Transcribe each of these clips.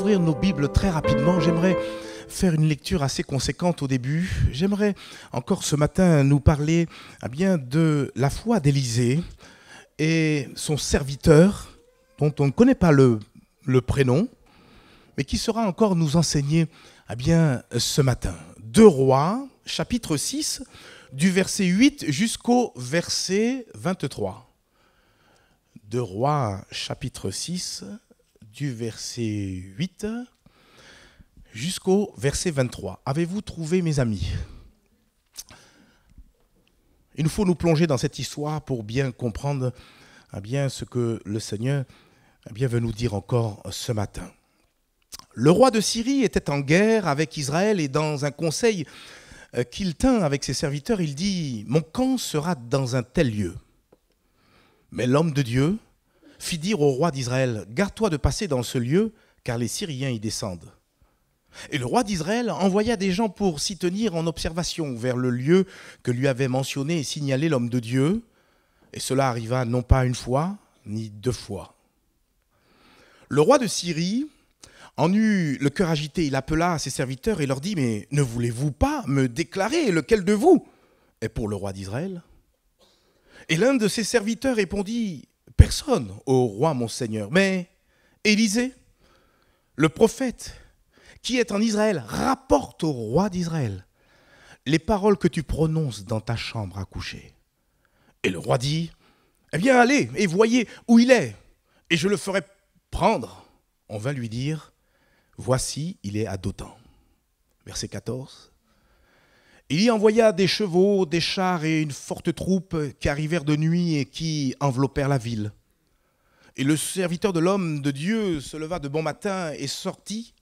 ouvrir nos Bibles très rapidement. J'aimerais faire une lecture assez conséquente au début. J'aimerais encore ce matin nous parler de la foi d'Élisée et son serviteur, dont on ne connaît pas le prénom, mais qui sera encore nous enseigner ce matin. 2 Rois, chapitre 6, du verset 8 jusqu'au verset 23. 2 Rois, chapitre 6, du verset 8 jusqu'au verset 23. Avez-vous trouvé, mes amis? Il nous faut nous plonger dans cette histoire pour bien comprendre ce que le Seigneur veut nous dire encore ce matin. Le roi de Syrie était en guerre avec Israël et dans un conseil qu'il tint avec ses serviteurs, il dit « Mon camp sera dans un tel lieu ». Mais l'homme de Dieu fit dire au roi d'Israël « Garde-toi de passer dans ce lieu, car les Syriens y descendent ». Et le roi d'Israël envoya des gens pour s'y tenir en observation vers le lieu que lui avait mentionné et signalé l'homme de Dieu. Et cela arriva non pas une fois, ni 2 fois. Le roi de Syrie en eut le cœur agité. Il appela ses serviteurs et leur dit « Mais ne voulez-vous pas me déclarer lequel de vous est pour le roi d'Israël ?» Et l'un de ses serviteurs répondit « Personne, ô roi mon seigneur, mais Élisée, le prophète, qui est en Israël, rapporte au roi d'Israël les paroles que tu prononces dans ta chambre à coucher. » Et le roi dit, « Eh bien, allez et voyez où il est, et je le ferai prendre. » On vint lui dire, « Voici, il est à Dothan. » Verset 14. Il y envoya des chevaux, des chars et une forte troupe qui arrivèrent de nuit et qui enveloppèrent la ville. Et le serviteur de l'homme de Dieu se leva de bon matin et sortit.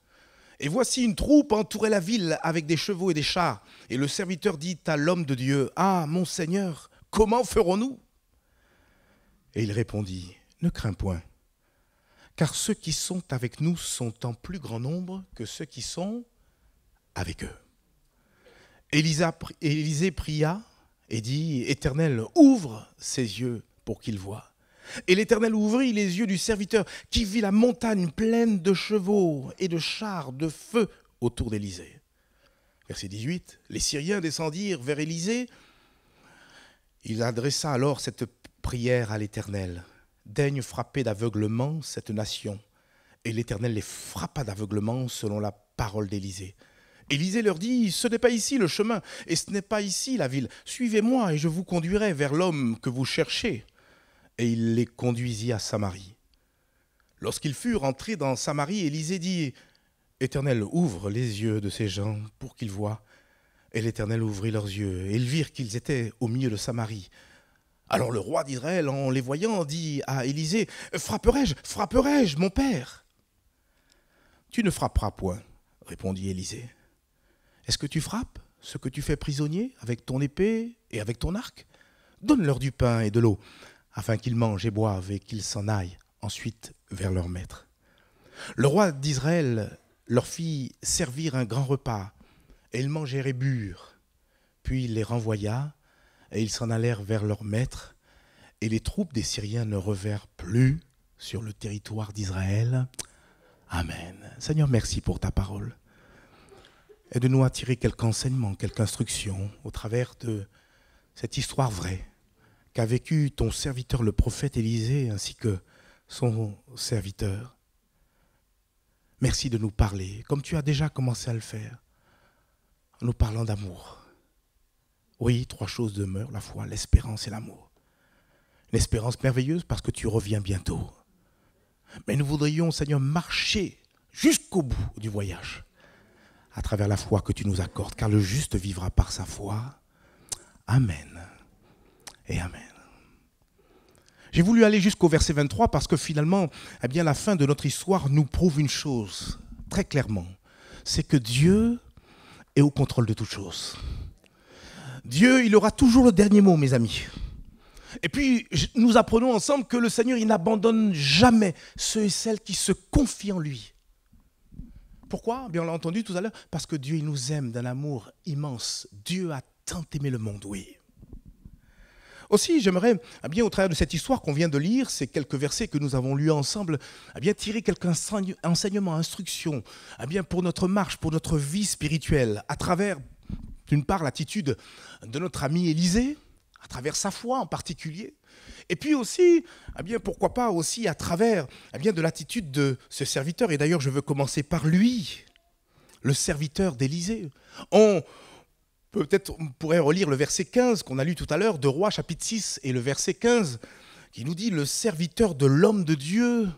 Et voici une troupe entourait la ville avec des chevaux et des chars. Et le serviteur dit à l'homme de Dieu, « Ah, mon Seigneur, comment ferons-nous » Et il répondit, « Ne crains point, car ceux qui sont avec nous sont en plus grand nombre que ceux qui sont avec eux. » Élisée pria et dit, « Éternel, ouvre ses yeux pour qu'il voie. » Et l'Éternel ouvrit les yeux du serviteur qui vit la montagne pleine de chevaux et de chars de feu autour d'Élisée. Verset 18, les Syriens descendirent vers Élisée. Il adressa alors cette prière à l'Éternel. Daigne frapper d'aveuglement cette nation. Et l'Éternel les frappa d'aveuglement selon la parole d'Élisée. Élisée leur dit, ce n'est pas ici le chemin et ce n'est pas ici la ville. Suivez-moi et je vous conduirai vers l'homme que vous cherchez. Et il les conduisit à Samarie. Lorsqu'ils furent entrés dans Samarie, Élisée dit, « Éternel, ouvre les yeux de ces gens pour qu'ils voient. » Et l'Éternel ouvrit leurs yeux, et ils virent qu'ils étaient au milieu de Samarie. Alors le roi d'Israël, en les voyant, dit à Élisée, « Frapperai-je, mon père ?» « Tu ne frapperas point, répondit Élisée. « Est-ce que tu frappes ce que tu fais prisonnier avec ton épée et avec ton arc? Donne-leur du pain et de l'eau, afin qu'ils mangent et boivent et qu'ils s'en aillent ensuite vers leur maître. » Le roi d'Israël leur fit servir un grand repas, et ils mangèrent et burent. Puis il les renvoya, et ils s'en allèrent vers leur maître, et les troupes des Syriens ne revinrent plus sur le territoire d'Israël. Amen. Seigneur, merci pour ta parole. Aide-nous à tirer quelque enseignement, quelque instruction au travers de cette histoire vraie qu'a vécu ton serviteur le prophète Élisée ainsi que son serviteur. Merci de nous parler, comme tu as déjà commencé à le faire, en nous parlant d'amour. Oui, 3 choses demeurent, la foi, l'espérance et l'amour. L'espérance merveilleuse parce que tu reviens bientôt. Mais nous voudrions, Seigneur, marcher jusqu'au bout du voyage, à travers la foi que tu nous accordes, car le juste vivra par sa foi. Amen et amen. J'ai voulu aller jusqu'au verset 23 parce que finalement, la fin de notre histoire nous prouve une chose très clairement, c'est que Dieu est au contrôle de toutes choses. Dieu, il aura toujours le dernier mot, mes amis. Et puis, nous apprenons ensemble que le Seigneur, il n'abandonne jamais ceux et celles qui se confient en lui. Pourquoi ? On l'a entendu tout à l'heure. Parce que Dieu, il nous aime d'un amour immense. Dieu a tant aimé le monde, oui. Aussi, j'aimerais, au travers de cette histoire qu'on vient de lire, ces quelques versets que nous avons lus ensemble, tirer quelques enseignements, instructions, pour notre marche, pour notre vie spirituelle, à travers, d'une part, l'attitude de notre ami Élisée, à travers sa foi en particulier, et puis aussi, pourquoi pas aussi à travers de l'attitude de ce serviteur, et d'ailleurs je veux commencer par lui, le serviteur d'Élisée. Peut-être on pourrait relire le verset 15 qu'on a lu tout à l'heure de Rois chapitre 6 et le verset 15 qui nous dit « Le serviteur de l'homme de Dieu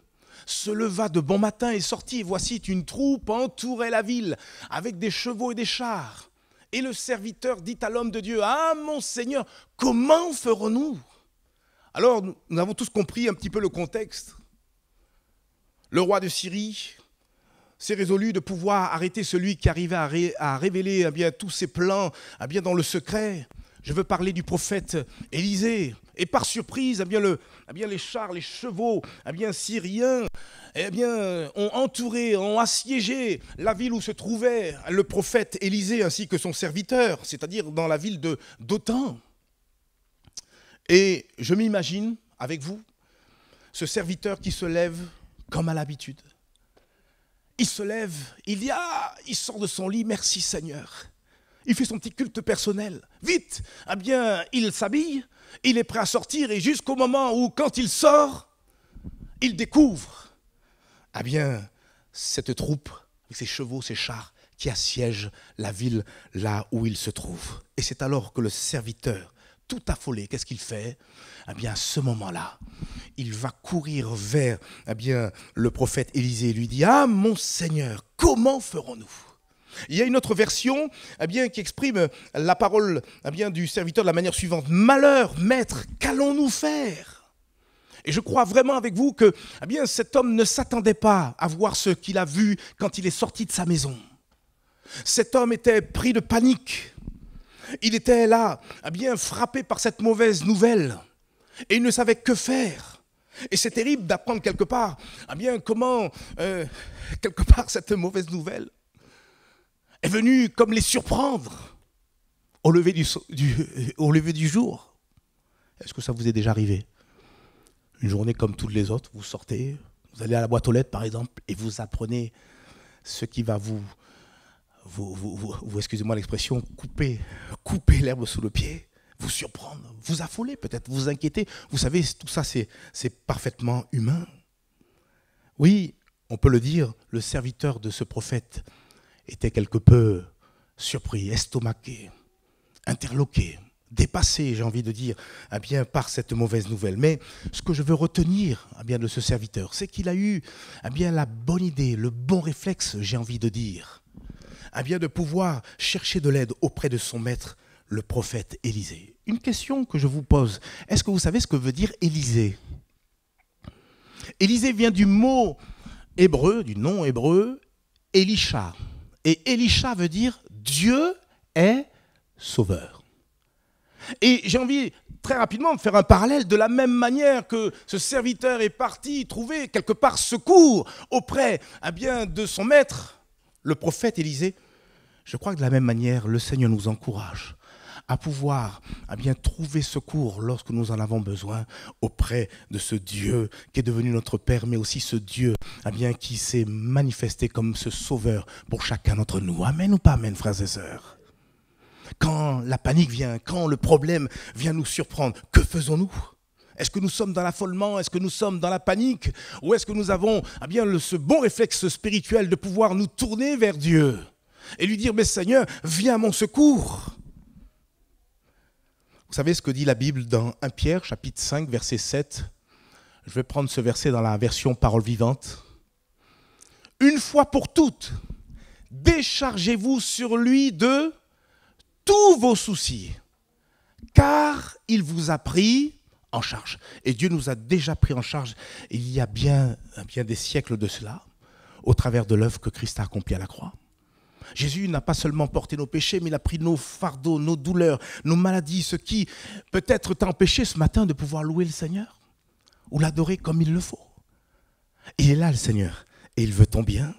se leva de bon matin et sortit, et voici une troupe entourait la ville avec des chevaux et des chars. Et le serviteur dit à l'homme de Dieu « Ah mon Seigneur, comment ferons-nous » Alors nous avons tous compris un petit peu le contexte. Le roi de Syrie s'est résolu de pouvoir arrêter celui qui arrivait à révéler tous ses plans dans le secret. Je veux parler du prophète Élisée. Et par surprise, les chars, les chevaux syriens ont entouré, ont assiégé la ville où se trouvait le prophète Élisée ainsi que son serviteur, c'est-à-dire dans la ville de Dothan. Et je m'imagine, avec vous, ce serviteur qui se lève comme à l'habitude. Il se lève, il sort de son lit, merci Seigneur. Il fait son petit culte personnel. Vite, il s'habille, il est prêt à sortir et jusqu'au moment où, quand il sort, il découvre, cette troupe, avec ses chevaux, ses chars, qui assiègent la ville là où il se trouve. Et c'est alors que le serviteur, tout affolé, qu'est-ce qu'il fait ? À ce moment-là, il va courir vers le prophète Élisée et lui dit « Ah mon Seigneur, comment ferons-nous » Il y a une autre version qui exprime la parole du serviteur de la manière suivante « Malheur, maître, qu'allons-nous faire ?» Et je crois vraiment avec vous que cet homme ne s'attendait pas à voir ce qu'il a vu quand il est sorti de sa maison. Cet homme était pris de panique. Il était là, frappé par cette mauvaise nouvelle. Et il ne savait que faire. Et c'est terrible d'apprendre quelque part, comment, quelque part, cette mauvaise nouvelle est venue comme les surprendre au lever du jour. Est-ce que ça vous est déjà arrivé ? Une journée comme toutes les autres, vous sortez, vous allez à la boîte aux lettres par exemple, et vous apprenez ce qui va vous excusez-moi l'expression, couper l'herbe sous le pied, vous surprendre, vous affoler peut-être, vous inquiéter. Vous savez, tout ça, c'est parfaitement humain. Oui, on peut le dire, le serviteur de ce prophète était quelque peu surpris, estomaqué, interloqué, dépassé, j'ai envie de dire, par cette mauvaise nouvelle. Mais ce que je veux retenir de ce serviteur, c'est qu'il a eu la bonne idée, le bon réflexe, j'ai envie de dire, de pouvoir chercher de l'aide auprès de son maître, le prophète Élisée. Une question que je vous pose, est-ce que vous savez ce que veut dire Élisée ? Élisée vient du mot hébreu, du nom hébreu, Elisha. Et Elisha veut dire Dieu est sauveur. Et j'ai envie très rapidement de faire un parallèle de la même manière que ce serviteur est parti trouver quelque part secours auprès de son maître, le prophète Élisée. Je crois que de la même manière, le Seigneur nous encourage à pouvoir trouver secours lorsque nous en avons besoin auprès de ce Dieu qui est devenu notre Père, mais aussi ce Dieu qui s'est manifesté comme ce sauveur pour chacun d'entre nous. Amen ou pas amen, frères et sœurs? Quand la panique vient, quand le problème vient nous surprendre, que faisons-nous ? Est-ce que nous sommes dans l'affolement? Est-ce que nous sommes dans la panique? Ou est-ce que nous avons ce bon réflexe spirituel de pouvoir nous tourner vers Dieu et lui dire, mais Seigneur, viens à mon secours. Vous savez ce que dit la Bible dans 1 Pierre, chapitre 5, verset 7. Je vais prendre ce verset dans la version parole vivante. Une fois pour toutes, déchargez-vous sur lui de tous vos soucis, car il vous a pris en charge. Et Dieu nous a déjà pris en charge il y a bien des siècles de cela, au travers de l'œuvre que Christ a accomplie à la croix. Jésus n'a pas seulement porté nos péchés, mais il a pris nos fardeaux, nos douleurs, nos maladies, ce qui peut-être t'a empêché ce matin de pouvoir louer le Seigneur ou l'adorer comme il le faut. Il est là le Seigneur et il veut ton bien.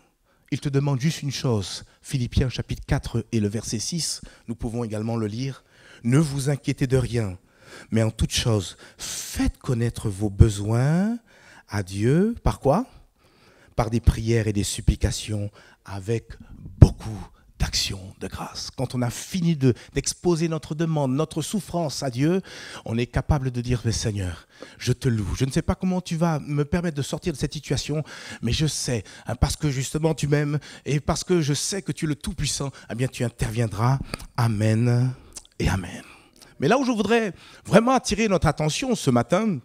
Il te demande juste une chose, Philippiens chapitre 4 et le verset 6, nous pouvons également le lire. Ne vous inquiétez de rien, mais en toute chose, faites connaître vos besoins à Dieu. Par quoi? Par des prières et des supplications avec beaucoup d'action de grâce. Quand on a fini d'exposer notre demande, notre souffrance à Dieu, on est capable de dire, mais Seigneur, je te loue. Je ne sais pas comment tu vas me permettre de sortir de cette situation, mais je sais, parce que justement tu m'aimes et parce que je sais que tu es le Tout-Puissant, eh bien tu interviendras. Amen et Amen. Mais là où je voudrais vraiment attirer notre attention ce matin,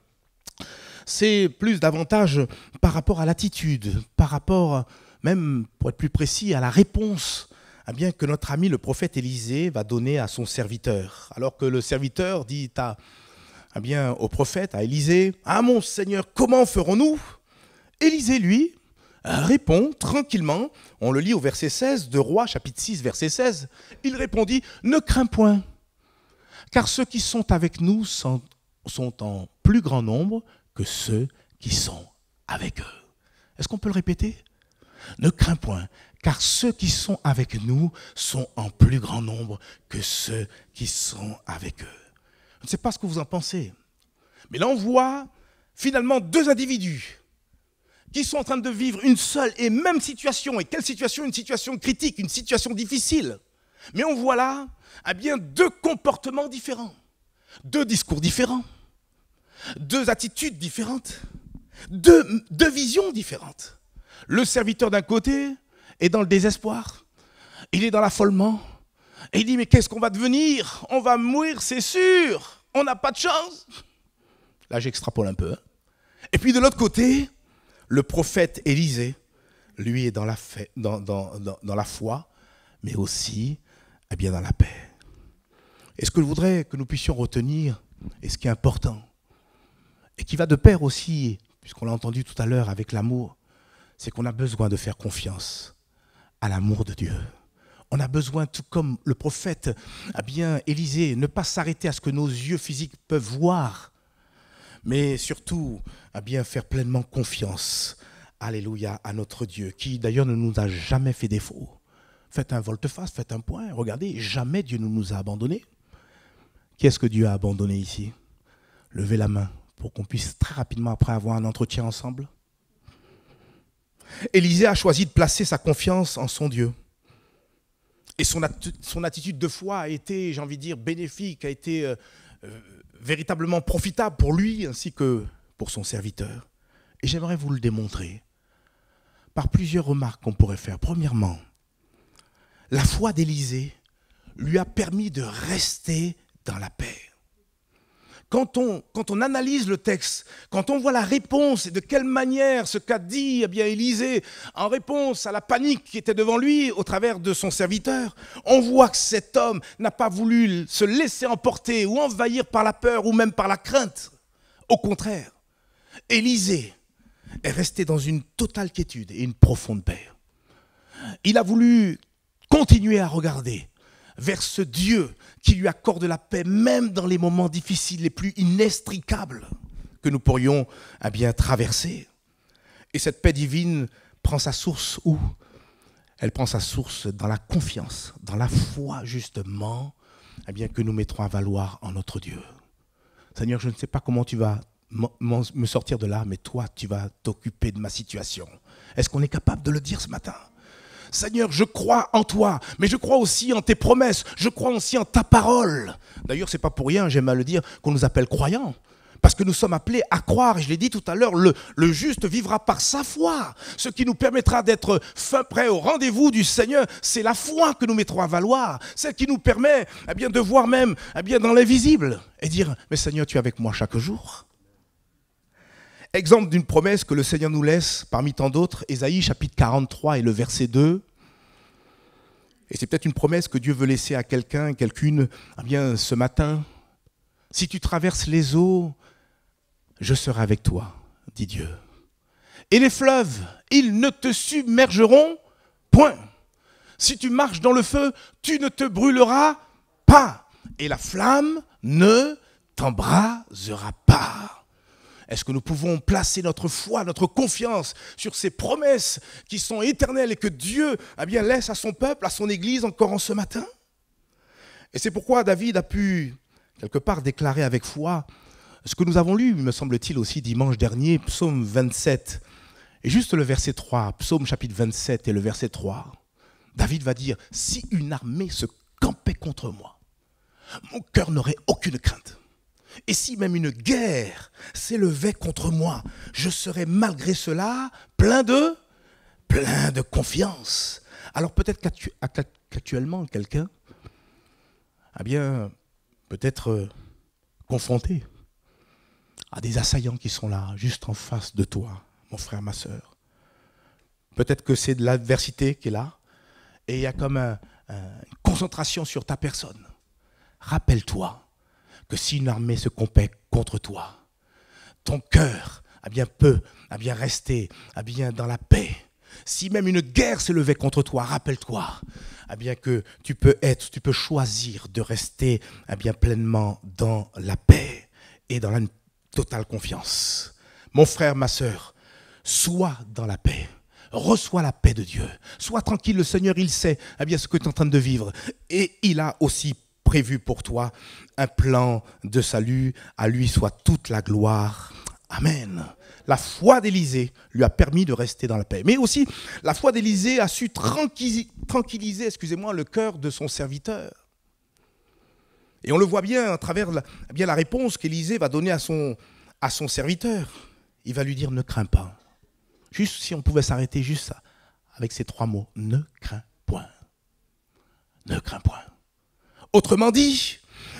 c'est plus davantage par rapport à l'attitude, par rapport même, pour être plus précis, à la réponse bien que notre ami le prophète Élisée va donner à son serviteur. Alors que le serviteur dit au prophète, à Élisée, « Ah mon Seigneur, comment ferons-nous » Élisée, lui, répond tranquillement, on le lit au verset 16 de Rois, chapitre 6, verset 16, il répondit, « Ne crains point, car ceux qui sont avec nous sont en plus grand nombre que ceux qui sont avec eux. » Est-ce qu'on peut le répéter? Ne crains point, car ceux qui sont avec nous sont en plus grand nombre que ceux qui sont avec eux. Je ne sais pas ce que vous en pensez, mais là on voit finalement deux individus qui sont en train de vivre une seule et même situation. Et quelle situation? Une situation critique, une situation difficile. Mais on voit là deux comportements différents, deux discours différents, deux attitudes différentes, deux visions différentes. Le serviteur d'un côté est dans le désespoir, il est dans l'affolement, et il dit, mais qu'est-ce qu'on va devenir? On va mourir, c'est sûr, on n'a pas de chance. Là, j'extrapole un peu. Et puis de l'autre côté, le prophète Élisée, lui, est dans la foi, mais aussi dans la paix. Et ce que je voudrais que nous puissions retenir, et ce qui est important, et qui va de pair aussi, puisqu'on l'a entendu tout à l'heure avec l'amour, c'est qu'on a besoin de faire confiance à l'amour de Dieu. On a besoin, tout comme le prophète Élisée, ne pas s'arrêter à ce que nos yeux physiques peuvent voir, mais surtout faire pleinement confiance, alléluia, à notre Dieu, qui d'ailleurs ne nous a jamais fait défaut. Faites un volte-face, faites un point, regardez, jamais Dieu ne nous a abandonnés. Qui est-ce que Dieu a abandonné ici? Levez la main pour qu'on puisse très rapidement après avoir un entretien ensemble. Élisée a choisi de placer sa confiance en son Dieu. Et son attitude de foi a été, j'ai envie de dire, bénéfique, a été véritablement profitable pour lui ainsi que pour son serviteur. Et j'aimerais vous le démontrer par plusieurs remarques qu'on pourrait faire. Premièrement, la foi d'Élisée lui a permis de rester dans la paix. Quand on analyse le texte, quand on voit la réponse et de quelle manière ce qu'a dit Élisée en réponse à la panique qui était devant lui au travers de son serviteur, on voit que cet homme n'a pas voulu se laisser emporter ou envahir par la peur ou même par la crainte. Au contraire, Élisée est resté dans une totale quiétude et une profonde paix. Il a voulu continuer à regarder vers ce Dieu qui lui accorde la paix, même dans les moments difficiles les plus inextricables que nous pourrions traverser. Et cette paix divine prend sa source où? Elle prend sa source dans la confiance, dans la foi justement, que nous mettrons à valoir en notre Dieu. Seigneur, je ne sais pas comment tu vas me sortir de là, mais toi, tu vas t'occuper de ma situation. Est-ce qu'on est capable de le dire ce matin? Seigneur, je crois en toi, mais je crois aussi en tes promesses, je crois aussi en ta parole. D'ailleurs, ce n'est pas pour rien, j'aime à le dire, qu'on nous appelle croyants. Parce que nous sommes appelés à croire, et je l'ai dit tout à l'heure, le juste vivra par sa foi. Ce qui nous permettra d'être fin prêt au rendez-vous du Seigneur, c'est la foi que nous mettrons à valoir. Celle qui nous permet de voir même dans l'invisible et dire, mais Seigneur, tu es avec moi chaque jour. Exemple d'une promesse que le Seigneur nous laisse parmi tant d'autres, Ésaïe chapitre 43 et le verset 2. Et c'est peut-être une promesse que Dieu veut laisser à quelqu'un, quelqu'une, ce matin. Si tu traverses les eaux, je serai avec toi, dit Dieu. Et les fleuves, ils ne te submergeront point. Si tu marches dans le feu, tu ne te brûleras pas. Et la flamme ne t'embrasera pas. Est-ce que nous pouvons placer notre foi, notre confiance sur ces promesses qui sont éternelles et que Dieu laisse à son peuple, à son Église encore en ce matin? Et c'est pourquoi David a pu quelque part déclarer avec foi ce que nous avons lu, me semble-t-il aussi dimanche dernier, psaume 27, et juste le verset 3, psaume chapitre 27 et le verset 3. David va dire, si une armée se campait contre moi, mon cœur n'aurait aucune crainte. Et si même une guerre s'élevait contre moi, je serais malgré cela plein de confiance. Alors peut-être qu'actuellement, quelqu'un a bien peut-être confronté à des assaillants qui sont là, juste en face de toi, mon frère, ma sœur. Peut-être que c'est de l'adversité qui est là, et il y a comme une concentration sur ta personne. Rappelle-toi que si une armée se compait contre toi, ton cœur peut rester dans la paix. Si même une guerre se levait contre toi, rappelle-toi que tu peux choisir de rester pleinement dans la paix et dans la totale confiance. Mon frère, ma sœur, sois dans la paix. Reçois la paix de Dieu. Sois tranquille, le Seigneur, il sait ce que tu es en train de vivre. Et il a aussi prévu pour toi un plan de salut. À lui soit toute la gloire. Amen. La foi d'Élisée lui a permis de rester dans la paix. Mais aussi, la foi d'Élisée a su tranquilliser le cœur de son serviteur. Et on le voit bien à travers la réponse qu'Élisée va donner à son serviteur. Il va lui dire, ne crains pas. Juste si on pouvait s'arrêter juste avec ces 3 mots, ne crains point. Ne crains point. Autrement dit,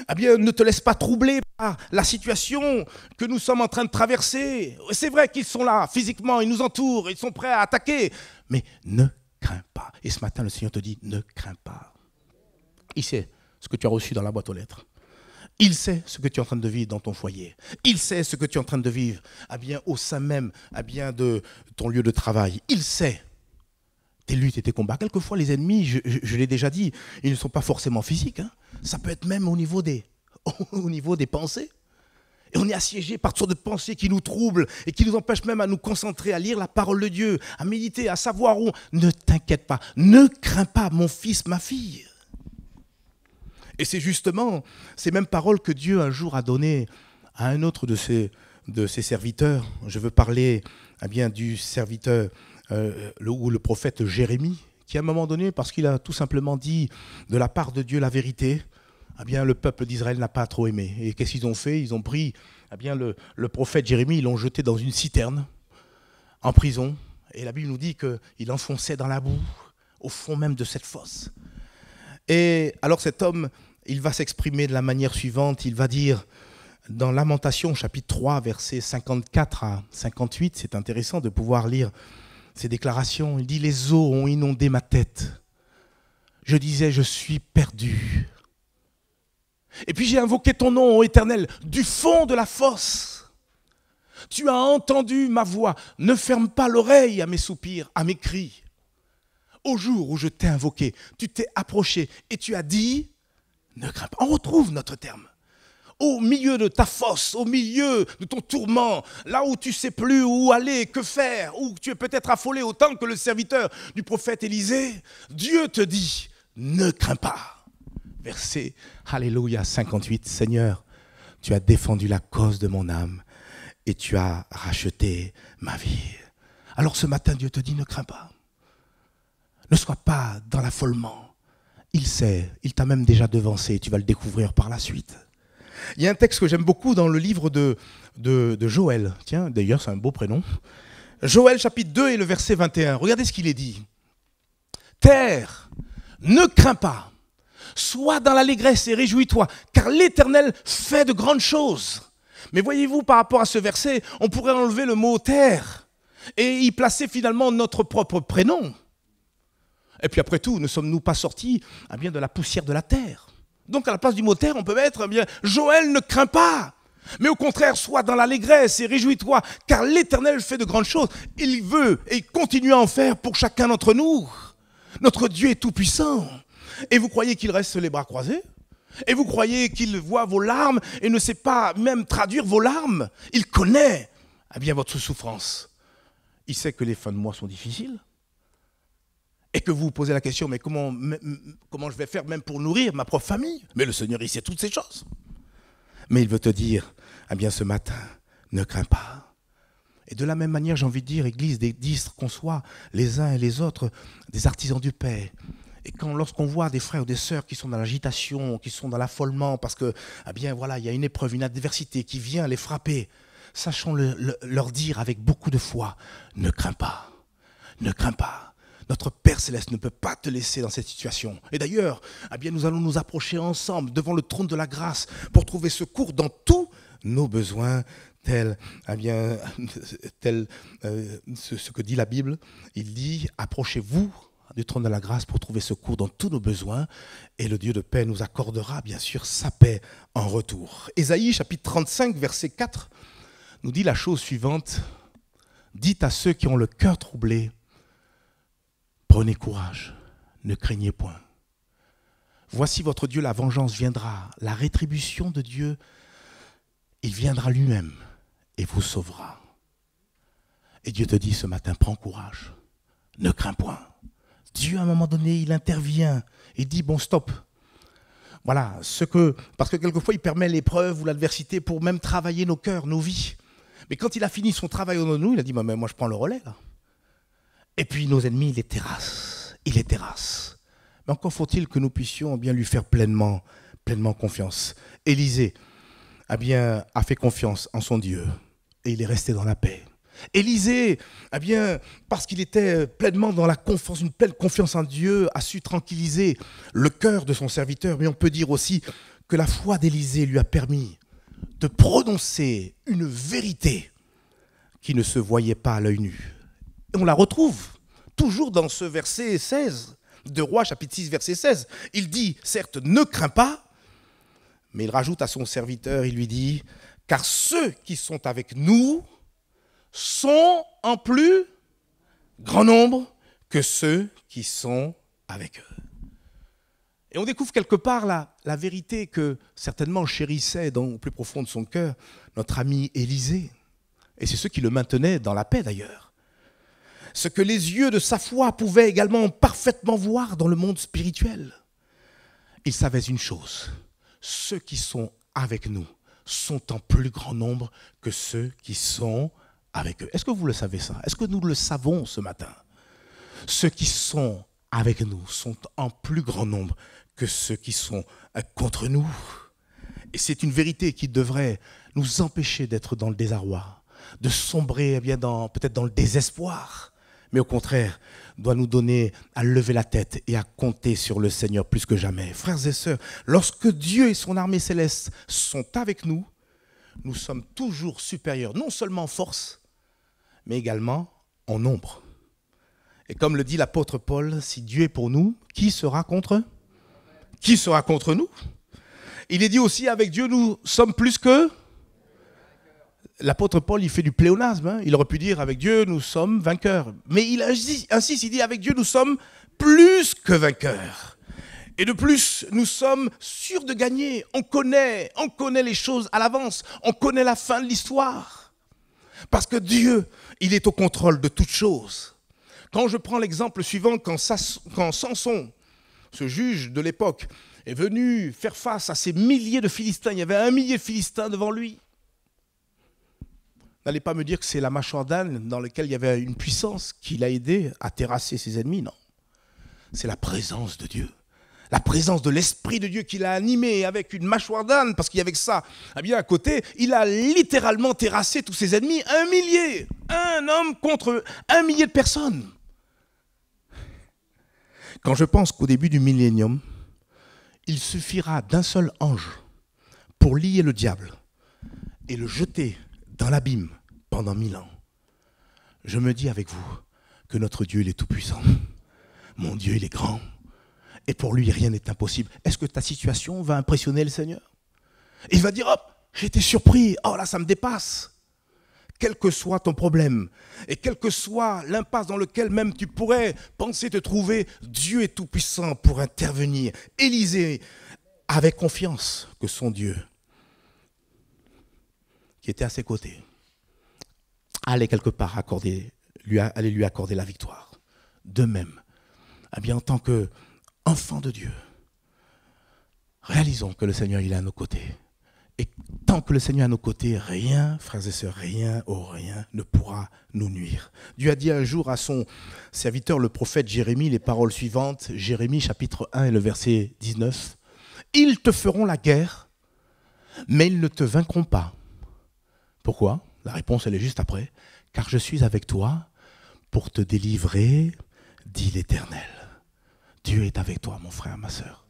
ne te laisse pas troubler par la situation que nous sommes en train de traverser. C'est vrai qu'ils sont là, physiquement, ils nous entourent, ils sont prêts à attaquer. Mais ne crains pas. Et ce matin, le Seigneur te dit, ne crains pas. Il sait ce que tu as reçu dans la boîte aux lettres. Il sait ce que tu es en train de vivre dans ton foyer. Il sait ce que tu es en train de vivre au sein même de ton lieu de travail. Il sait tes luttes et tes combats. Quelquefois, les ennemis, je l'ai déjà dit, ils ne sont pas forcément physiques. Ça peut être même au niveau des pensées. Et on est assiégé par toutes sortes de pensées qui nous troublent et qui nous empêchent même à nous concentrer, à lire la parole de Dieu, à méditer, à savoir où. Ne t'inquiète pas, ne crains pas, mon fils, ma fille. Et c'est justement ces mêmes paroles que Dieu un jour a données à un autre de ses serviteurs. Je veux parler du serviteur ou le prophète Jérémie, qui à un moment donné, parce qu'il a tout simplement dit de la part de Dieu la vérité, le peuple d'Israël n'a pas trop aimé. Et qu'est-ce qu'ils ont fait? Ils ont pris le prophète Jérémie, ils l'ont jeté dans une citerne, en prison. Et la Bible nous dit qu'il l'enfonçait dans la boue, au fond même de cette fosse. Et alors cet homme, il va s'exprimer de la manière suivante. Il va dire, dans Lamentation, chapitre 3, versets 54 à 58, c'est intéressant de pouvoir lire ces déclarations. Il dit, les eaux ont inondé ma tête. Je disais, je suis perdu. Et puis j'ai invoqué ton nom, ô Éternel, du fond de la fosse. Tu as entendu ma voix. Ne ferme pas l'oreille à mes soupirs, à mes cris. Au jour où je t'ai invoqué, tu t'es approché et tu as dit, ne crains pas. On retrouve notre terme. Au milieu de ta fosse, au milieu de ton tourment, là où tu ne sais plus où aller, que faire, où tu es peut-être affolé autant que le serviteur du prophète Élisée, Dieu te dit, ne crains pas. Verset, Alléluia 58, Seigneur, tu as défendu la cause de mon âme et tu as racheté ma vie. Alors ce matin, Dieu te dit, ne crains pas. Ne sois pas dans l'affolement. Il sait, il t'a même déjà devancé, tu vas le découvrir par la suite. Il y a un texte que j'aime beaucoup dans le livre de Joël. Tiens, d'ailleurs, c'est un beau prénom. Joël, chapitre 2 et le verset 21. Regardez ce qu'il est dit. Terre, ne crains pas. Sois dans l'allégresse et réjouis-toi, car l'Éternel fait de grandes choses. Mais voyez-vous, par rapport à ce verset, on pourrait enlever le mot terre et y placer finalement notre propre prénom. Et puis après tout, ne sommes-nous pas sortis de la poussière de la terre? Donc à la place du mot terre, on peut mettre Joël ne crains pas. Mais au contraire, sois dans l'allégresse et réjouis-toi, car l'Éternel fait de grandes choses. Il veut et il continue à en faire pour chacun d'entre nous. Notre Dieu est tout-puissant. Et vous croyez qu'il reste les bras croisés? Et vous croyez qu'il voit vos larmes et ne sait pas même traduire vos larmes? Il connaît votre souffrance. Il sait que les fins de mois sont difficiles. Et que vous vous posez la question, mais comment je vais faire même pour nourrir ma propre famille? Mais le Seigneur, il sait toutes ces choses. Mais il veut te dire, eh bien ce matin, ne crains pas. Et de la même manière, j'ai envie de dire, Église des 10, qu'on soit les uns et les autres des artisans du paix. Et lorsqu'on voit des frères ou des sœurs qui sont dans l'agitation, qui sont dans l'affolement, parce que, eh bien voilà, il y a une épreuve, une adversité qui vient les frapper, sachons leur dire avec beaucoup de foi, ne crains pas, ne crains pas. Notre Père Céleste ne peut pas te laisser dans cette situation. Et d'ailleurs, eh bien, nous allons nous approcher ensemble devant le trône de la grâce pour trouver secours dans tous nos besoins, tel ce que dit la Bible. Il dit, approchez-vous du trône de la grâce pour trouver secours dans tous nos besoins, et le Dieu de paix nous accordera bien sûr sa paix en retour. Ésaïe chapitre 35 verset 4 nous dit la chose suivante: dites à ceux qui ont le cœur troublé, prenez courage, ne craignez point. Voici votre Dieu, la vengeance viendra, la rétribution de Dieu, il viendra lui-même et vous sauvera. Et Dieu te dit ce matin, prends courage, ne crains point. Dieu, à un moment donné, il intervient et dit, bon, stop. Voilà, parce que quelquefois, il permet l'épreuve ou l'adversité pour même travailler nos cœurs, nos vies. Mais quand il a fini son travail en nous, il a dit, mais moi, je prends le relais, là. Et puis, nos ennemis, il les terrasse. Mais encore faut-il que nous puissions bien lui faire pleinement confiance. Élisée a fait confiance en son Dieu et il est resté dans la paix. Élisée, parce qu'il était pleinement dans la confiance, une pleine confiance en Dieu, a su tranquilliser le cœur de son serviteur. Mais on peut dire aussi que la foi d'Élisée lui a permis de prononcer une vérité qui ne se voyait pas à l'œil nu. Et on la retrouve toujours dans ce verset 16 de Rois, chapitre 6, verset 16. Il dit, certes, ne crains pas, mais il rajoute à son serviteur, il lui dit, car ceux qui sont avec nous sont en plus grand nombre que ceux qui sont avec eux. Et on découvre quelque part la vérité que certainement chérissait au plus profond de son cœur notre ami Élisée. Et c'est ce qui le maintenait dans la paix d'ailleurs. Ce que les yeux de sa foi pouvaient également parfaitement voir dans le monde spirituel. Il savait une chose, ceux qui sont avec nous sont en plus grand nombre que ceux qui sont avec eux. Est-ce que vous le savez ça? Est-ce que nous le savons ce matin? Ceux qui sont avec nous sont en plus grand nombre que ceux qui sont contre nous. Et c'est une vérité qui devrait nous empêcher d'être dans le désarroi, de sombrer peut-être dans le désespoir, mais au contraire, doit nous donner à lever la tête et à compter sur le Seigneur plus que jamais. Frères et sœurs, lorsque Dieu et son armée céleste sont avec nous, nous sommes toujours supérieurs, non seulement en force, mais également en nombre. Et comme le dit l'apôtre Paul, si Dieu est pour nous, qui sera contre eux? Qui sera contre nous? Il est dit aussi, avec Dieu, nous sommes plus que... L'apôtre Paul, il fait du pléonasme. Il aurait pu dire, avec Dieu, nous sommes vainqueurs. Mais il insiste, il dit, avec Dieu, nous sommes plus que vainqueurs. Et de plus, nous sommes sûrs de gagner. On connaît les choses à l'avance. On connaît la fin de l'histoire. Parce que Dieu, il est au contrôle de toutes choses. Quand je prends l'exemple suivant, quand Samson, ce juge de l'époque, est venu faire face à ces milliers de Philistins, il y avait 1 millier de Philistins devant lui. N'allez pas me dire que c'est la mâchoire d'âne dans laquelle il y avait une puissance qui l'a aidé à terrasser ses ennemis, non. C'est la présence de Dieu. La présence de l'Esprit de Dieu qui l'a animé avec une mâchoire d'âne, parce qu'il y avait que ça. À côté, il a littéralement terrassé tous ses ennemis. 1 millier, un homme contre 1 millier de personnes. Quand je pense qu'au début du millénium, il suffira d'un seul ange pour lier le diable et le jeter dans l'abîme pendant 1000 ans. Je me dis avec vous que notre Dieu, il est tout puissant. Mon Dieu, il est grand. Et pour lui, rien n'est impossible. Est-ce que ta situation va impressionner le Seigneur? Il va dire, hop, j'ai été surpris. Oh là, ça me dépasse. Quel que soit ton problème, et quelle que soit l'impasse dans laquelle même tu pourrais penser te trouver, Dieu est tout puissant pour intervenir. Élisée avait confiance que son Dieu, qui était à ses côtés, allait quelque part allait lui accorder la victoire. De même, en tant qu'enfants de Dieu, réalisons que le Seigneur il est à nos côtés Et tant que le Seigneur est à nos côtés, rien, frères et sœurs, rien, oh rien, ne pourra nous nuire. Dieu a dit un jour à son serviteur, le prophète Jérémie, les paroles suivantes, Jérémie chapitre 1 et le verset 19. « Ils te feront la guerre, mais ils ne te vaincront pas. » Pourquoi ? La réponse, elle est juste après. « Car je suis avec toi pour te délivrer, dit l'Éternel. » Dieu est avec toi, mon frère, ma sœur.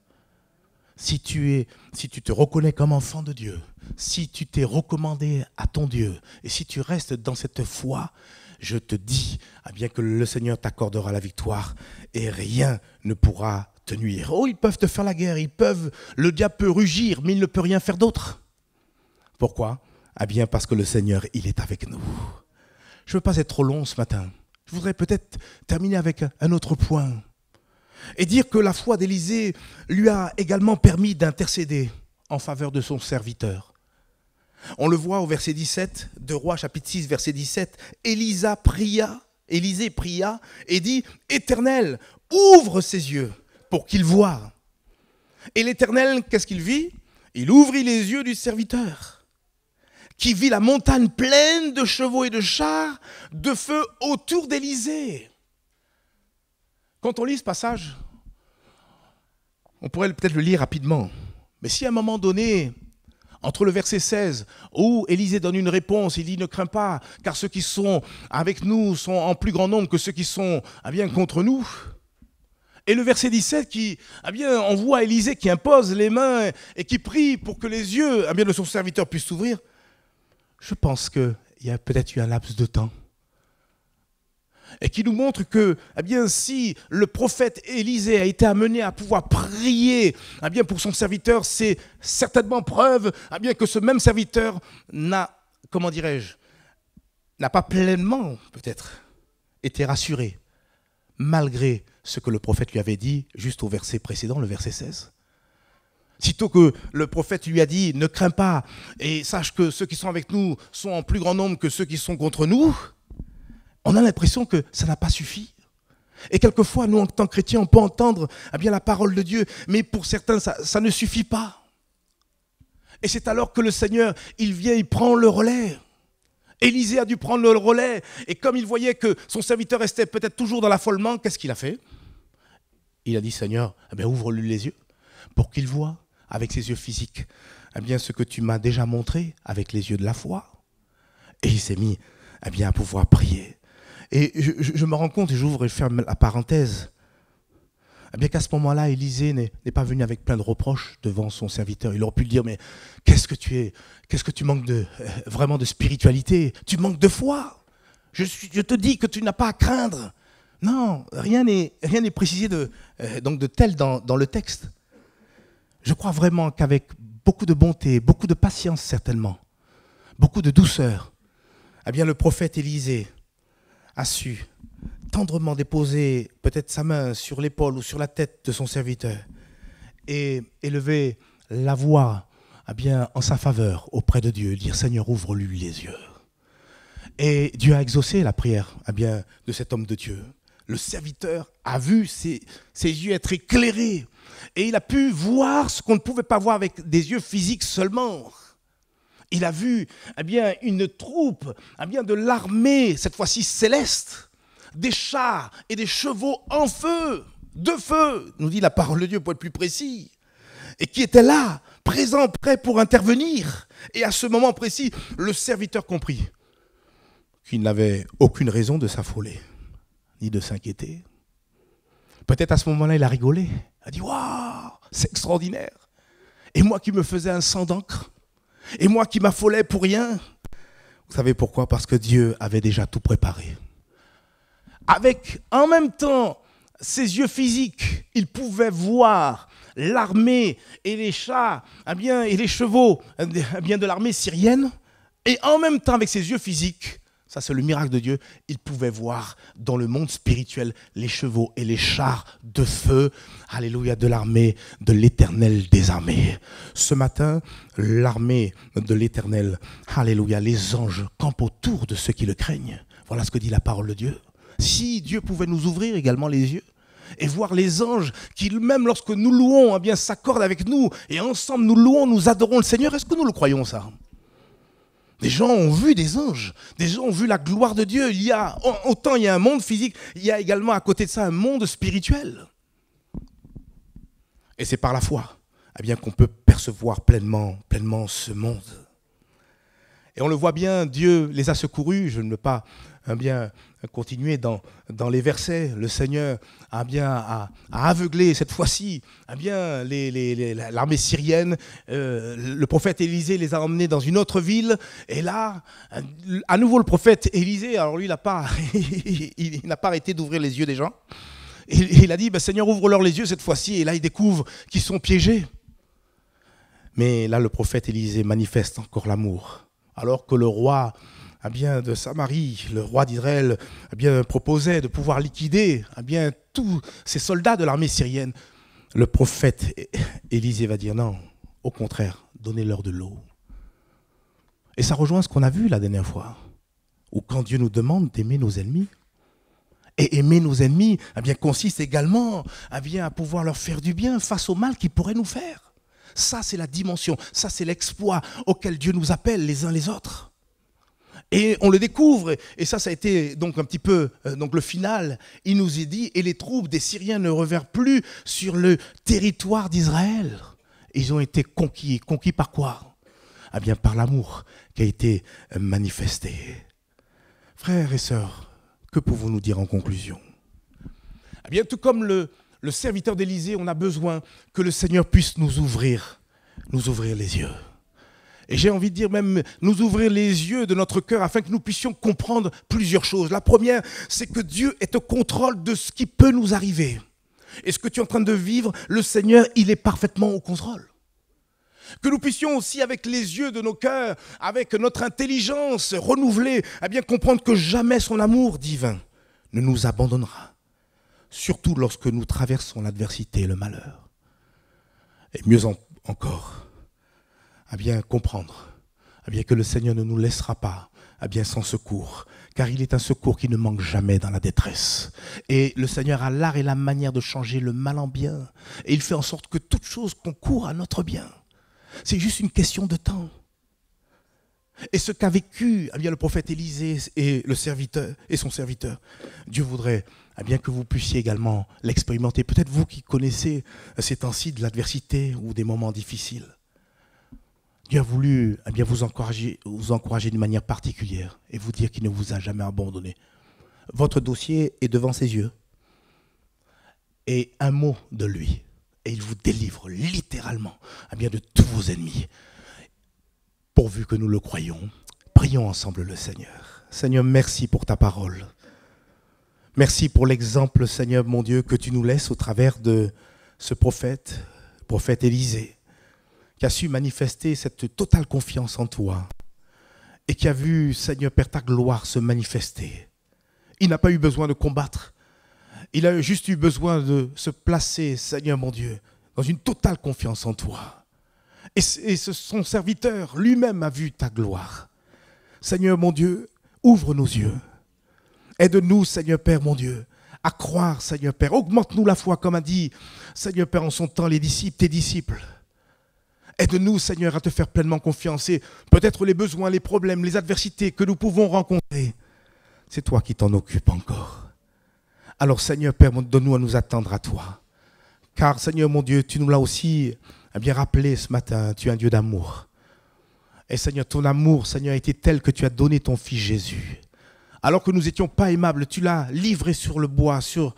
Si tu te reconnais comme enfant de Dieu, si tu t'es recommandé à ton Dieu, et si tu restes dans cette foi, je te dis bien que le Seigneur t'accordera la victoire et rien ne pourra te nuire. Oh, ils peuvent te faire la guerre, le diable peut rugir, mais il ne peut rien faire d'autre. Pourquoi ? Bien parce que le Seigneur, il est avec nous. Je ne veux pas être trop long ce matin. Je voudrais peut-être terminer avec un autre point. Et dire que la foi d'Élisée lui a également permis d'intercéder en faveur de son serviteur. On le voit au verset 17 de Rois chapitre 6, verset 17. Élisée pria et dit « Éternel, ouvre ses yeux pour qu'il voie. » Et l'Éternel, qu'est-ce qu'il vit ? Il ouvrit les yeux du serviteur, qui vit la montagne pleine de chevaux et de chars de feu autour d'Élisée. Quand on lit ce passage, on pourrait peut-être le lire rapidement. Mais si à un moment donné, entre le verset 16, où Élisée donne une réponse, il dit « Ne crains pas, car ceux qui sont avec nous sont en plus grand nombre que ceux qui sont contre nous. » Et le verset 17 qui, on voit Élisée qui impose les mains et qui prie pour que les yeux de son serviteur puissent s'ouvrir. Je pense qu'il y a peut-être eu un laps de temps. Et qui nous montre que, si le prophète Élisée a été amené à pouvoir prier pour son serviteur, c'est certainement preuve que ce même serviteur n'a pas pleinement, peut-être, été rassuré, malgré ce que le prophète lui avait dit, juste au verset précédent, le verset 16. Sitôt que le prophète lui a dit « Ne crains pas, et sache que ceux qui sont avec nous sont en plus grand nombre que ceux qui sont contre nous », on a l'impression que ça n'a pas suffi. Et quelquefois, nous, en tant que chrétiens, on peut entendre la parole de Dieu, mais pour certains, ça ne suffit pas. Et c'est alors que le Seigneur, il vient, il prend le relais. Élisée a dû prendre le relais, et comme il voyait que son serviteur restait peut-être toujours dans l'affolement, qu'est-ce qu'il a fait ? Il a dit « Seigneur, ouvre-lui les yeux, pour qu'il voie avec ses yeux physiques ce que tu m'as déjà montré avec les yeux de la foi. » Et il s'est mis à pouvoir prier. Et je me rends compte, et j'ouvre et je ferme la parenthèse, qu'à ce moment-là, Élisée n'est pas venu avec plein de reproches devant son serviteur. Il aurait pu lui dire, mais qu'est-ce que tu manques vraiment de spiritualité ? Tu manques de foi. Je te dis que tu n'as pas à craindre. Non, rien n'est précisé de tel dans le texte. Je crois vraiment qu'avec beaucoup de bonté, beaucoup de patience certainement, beaucoup de douceur, le prophète Élisée a su tendrement déposer peut-être sa main sur l'épaule ou sur la tête de son serviteur et élever la voix en sa faveur auprès de Dieu, dire « Seigneur, ouvre-lui les yeux ». Et Dieu a exaucé la prière de cet homme de Dieu. Le serviteur a vu ses yeux être éclairés et il a pu voir ce qu'on ne pouvait pas voir avec des yeux physiques seulement. Il a vu une troupe de l'armée, cette fois-ci céleste, des chars et des chevaux en feu, de feu, nous dit la parole de Dieu pour être plus précis, et qui étaient là, présents, prêts pour intervenir. Et à ce moment précis, le serviteur comprit qu'il n'avait aucune raison de s'affoler, ni de s'inquiéter. Peut-être à ce moment-là, il a rigolé. Il a dit « Waouh, c'est extraordinaire ! Et moi qui me faisais un sang d'encre, et moi qui m'affolais pour rien. » Vous savez pourquoi ? Parce que Dieu avait déjà tout préparé. Avec, en même temps, ses yeux physiques, il pouvait voir l'armée et les chars et les chevaux de l'armée syrienne. Et en même temps, avec ses yeux physiques, ça c'est le miracle de Dieu, il pouvait voir dans le monde spirituel les chevaux et les chars de feu, alléluia, de l'armée de l'Éternel des armées. Ce matin, l'armée de l'Éternel, alléluia, les anges campent autour de ceux qui le craignent. Voilà ce que dit la parole de Dieu. Si Dieu pouvait nous ouvrir également les yeux et voir les anges qui, même lorsque nous louons, eh bien, s'accordent avec nous et ensemble nous louons, nous adorons le Seigneur. Est-ce que nous le croyons ça? Des gens ont vu des anges, des gens ont vu la gloire de Dieu. Autant il y a un monde physique, il y a également à côté de ça un monde spirituel. Et c'est par la foi eh bien, qu'on peut percevoir pleinement ce monde. Et on le voit bien, Dieu les a secourus. Je ne veux pas bien continuer dans les versets. Le Seigneur a aveuglé cette fois-ci bien l'armée syrienne. Le prophète Élisée les a emmenés dans une autre ville. Et là, à nouveau le prophète Élisée, alors lui, il n'a pas arrêté d'ouvrir les yeux des gens. Et il a dit, Seigneur, ouvre-leur les yeux cette fois-ci. Et là, il découvre qu'ils sont piégés. Mais là, le prophète Élisée manifeste encore l'amour. Alors que le roi de Samarie, le roi d'Israël proposait de pouvoir liquider tous ces soldats de l'armée syrienne, le prophète Élisée va dire non, au contraire, donnez-leur de l'eau. Et ça rejoint ce qu'on a vu la dernière fois, où quand Dieu nous demande d'aimer nos ennemis, et aimer nos ennemis consiste également à pouvoir leur faire du bien face au mal qu'ils pourraient nous faire. Ça, c'est la dimension, ça, c'est l'exploit auquel Dieu nous appelle les uns les autres. Et on le découvre, et ça a été donc un petit peu le final. Il nous est dit, et les troupes des Syriens ne revinrent plus sur le territoire d'Israël. Ils ont été conquis. Conquis par quoi? Par l'amour qui a été manifesté. Frères et sœurs, que pouvons-nous dire en conclusion? Tout comme le serviteur d'Élisée, on a besoin que le Seigneur puisse nous ouvrir les yeux. Et j'ai envie de dire même nous ouvrir les yeux de notre cœur afin que nous puissions comprendre plusieurs choses. La première, c'est que Dieu est au contrôle de ce qui peut nous arriver. Et ce que tu es en train de vivre, le Seigneur, il est parfaitement au contrôle. Que nous puissions aussi, avec les yeux de nos cœurs, avec notre intelligence renouvelée, comprendre que jamais son amour divin ne nous abandonnera. Surtout lorsque nous traversons l'adversité et le malheur. Et mieux encore, comprendre que le Seigneur ne nous laissera pas sans secours, car il est un secours qui ne manque jamais dans la détresse. Et le Seigneur a l'art et la manière de changer le mal en bien, et il fait en sorte que toute chose concourt à notre bien. C'est juste une question de temps. Et ce qu'a vécu le prophète Élisée et son serviteur, Dieu voudrait que vous puissiez également l'expérimenter. Peut-être vous qui connaissez ces temps-ci de l'adversité ou des moments difficiles. Dieu a voulu vous encourager d'une manière particulière et vous dire qu'il ne vous a jamais abandonné. Votre dossier est devant ses yeux. Et un mot de lui, et il vous délivre littéralement de tous vos ennemis. Pourvu que nous le croyons, prions ensemble le Seigneur. Seigneur, merci pour ta parole. Merci pour l'exemple, Seigneur mon Dieu, que tu nous laisses au travers de ce prophète Élisée, qui a su manifester cette totale confiance en toi et qui a vu, Seigneur Père, ta gloire se manifester. Il n'a pas eu besoin de combattre. Il a juste eu besoin de se placer, Seigneur mon Dieu, dans une totale confiance en toi. Et son serviteur lui-même a vu ta gloire. Seigneur mon Dieu, ouvre nos yeux. Aide-nous, Seigneur Père mon Dieu, à croire, Seigneur Père. Augmente-nous la foi, comme a dit, Seigneur Père, en son temps, tes disciples. Aide-nous, Seigneur, à te faire pleinement confiance. Et peut-être les besoins, les problèmes, les adversités que nous pouvons rencontrer, c'est toi qui t'en occupes encore. Alors, Seigneur Père, donne-nous à nous attendre à toi. Car, Seigneur mon Dieu, tu nous l'as aussi bien rappelé ce matin, tu es un Dieu d'amour. Et Seigneur, ton amour, Seigneur, a été tel que tu as donné ton Fils Jésus. Alors que nous n'étions pas aimables, tu l'as livré sur le bois, sur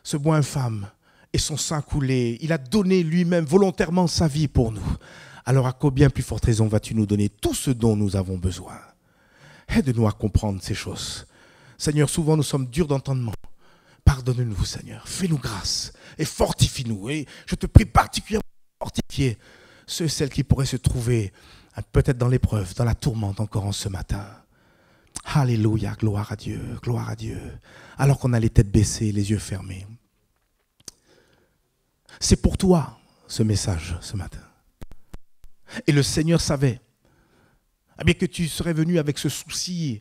ce bois infâme, et son sang coulé. Il a donné lui-même volontairement sa vie pour nous. Alors à combien plus forte raison vas-tu nous donner tout ce dont nous avons besoin? Aide-nous à comprendre ces choses. Seigneur, souvent nous sommes durs d'entendement. Pardonne-nous, Seigneur. Fais-nous grâce et fortifie-nous. Et je te prie particulièrement de fortifier ceux et celles qui pourraient se trouver peut-être dans l'épreuve, dans la tourmente encore en ce matin. Alléluia, gloire à Dieu, gloire à Dieu. Alors qu'on a les têtes baissées, les yeux fermés. C'est pour toi ce message ce matin. Et le Seigneur savait que tu serais venu avec ce souci,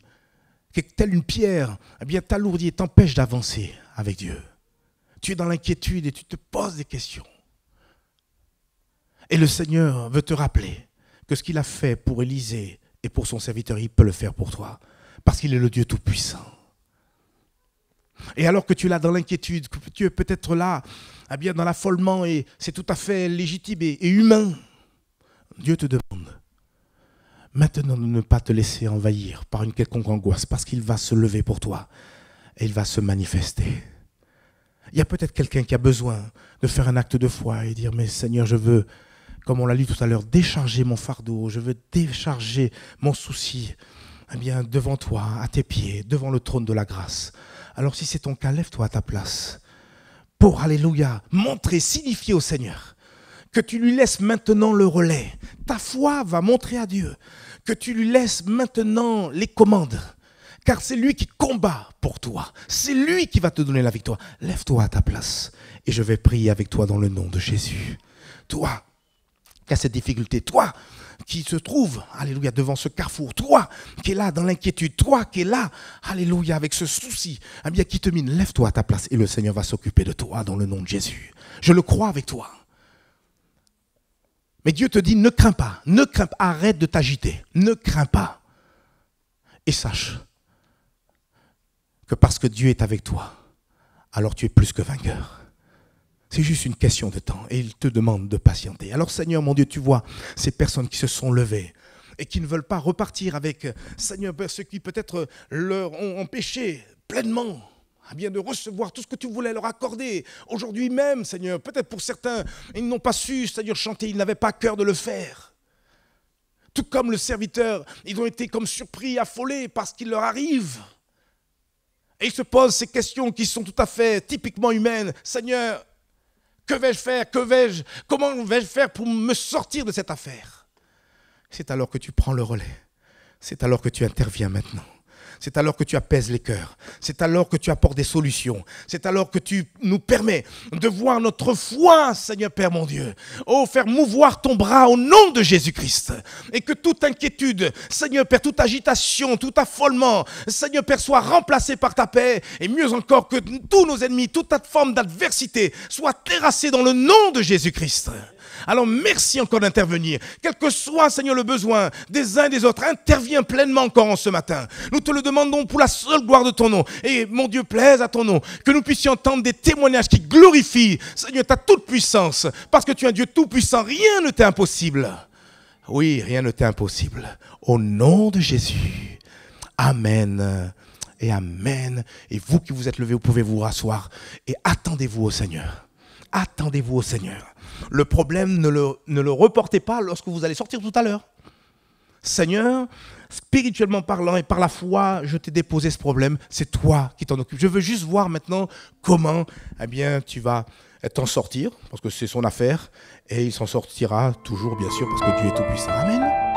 que telle une pierre t'alourdit et t'empêche d'avancer avec Dieu. Tu es dans l'inquiétude et tu te poses des questions. Et le Seigneur veut te rappeler que ce qu'il a fait pour Élisée et pour son serviteur, il peut le faire pour toi. Parce qu'il est le Dieu Tout-Puissant. Et alors que tu es là dans l'inquiétude, que tu es peut-être là, eh bien dans l'affolement, et c'est tout à fait légitime et humain, Dieu te demande maintenant de ne pas te laisser envahir par une quelconque angoisse, parce qu'il va se lever pour toi et il va se manifester. Il y a peut-être quelqu'un qui a besoin de faire un acte de foi et dire, mais Seigneur, je veux, comme on l'a lu tout à l'heure, décharger mon fardeau, je veux décharger mon souci, eh bien, devant toi, à tes pieds, devant le trône de la grâce. Alors si c'est ton cas, lève-toi à ta place pour, alléluia, montrer, signifier au Seigneur que tu lui laisses maintenant le relais. Ta foi va montrer à Dieu que tu lui laisses maintenant les commandes. Car c'est lui qui combat pour toi. C'est lui qui va te donner la victoire. Lève-toi à ta place et je vais prier avec toi dans le nom de Jésus. Toi qui as cette difficulté, toi qui se trouve, alléluia, devant ce carrefour, toi qui es là dans l'inquiétude, toi qui es là, alléluia, avec ce souci, eh bien qui te mine, lève-toi à ta place et le Seigneur va s'occuper de toi dans le nom de Jésus. Je le crois avec toi. Mais Dieu te dit, ne crains pas, arrête de t'agiter, ne crains pas. Et sache que parce que Dieu est avec toi, alors tu es plus que vainqueur. C'est juste une question de temps et il te demande de patienter. Alors Seigneur, mon Dieu, tu vois ces personnes qui se sont levées et qui ne veulent pas repartir avec, Seigneur, ceux qui peut-être leur ont empêché pleinement bien de recevoir tout ce que tu voulais leur accorder. Aujourd'hui même, Seigneur, peut-être pour certains, ils n'ont pas su, Seigneur, chanter, ils n'avaient pas cœur de le faire. Tout comme le serviteur, ils ont été comme surpris, affolés par ce qui leur arrive. Et ils se posent ces questions qui sont tout à fait typiquement humaines. Seigneur, que vais-je faire? Comment vais-je faire pour me sortir de cette affaire? C'est alors que tu prends le relais. C'est alors que tu interviens maintenant. C'est alors que tu apaises les cœurs. C'est alors que tu apportes des solutions. C'est alors que tu nous permets de voir notre foi, Seigneur Père mon Dieu. Oh, faire mouvoir ton bras au nom de Jésus-Christ. Et que toute inquiétude, Seigneur Père, toute agitation, tout affolement, Seigneur Père, soit remplacé par ta paix. Et mieux encore, que tous nos ennemis, toute forme d'adversité soit terrassée dans le nom de Jésus-Christ. Alors merci encore d'intervenir. Quel que soit, Seigneur, le besoin des uns et des autres, interviens pleinement encore en ce matin. Nous te le demandons pour la seule gloire de ton nom. Et mon Dieu, plaise à ton nom, que nous puissions entendre des témoignages qui glorifient, Seigneur, ta toute puissance. Parce que tu es un Dieu tout puissant, rien ne t'est impossible. Oui, rien ne t'est impossible. Au nom de Jésus. Amen. Et amen. Et vous qui vous êtes levés, vous pouvez vous rasseoir. Et attendez-vous au Seigneur. Attendez-vous au Seigneur. Le problème, ne le reportez pas lorsque vous allez sortir tout à l'heure. Seigneur, spirituellement parlant et par la foi, je t'ai déposé ce problème. C'est toi qui t'en occupes. Je veux juste voir maintenant comment, eh bien, tu vas t'en sortir, parce que c'est son affaire. Et il s'en sortira toujours, bien sûr, parce que Dieu est tout puissant. Amen.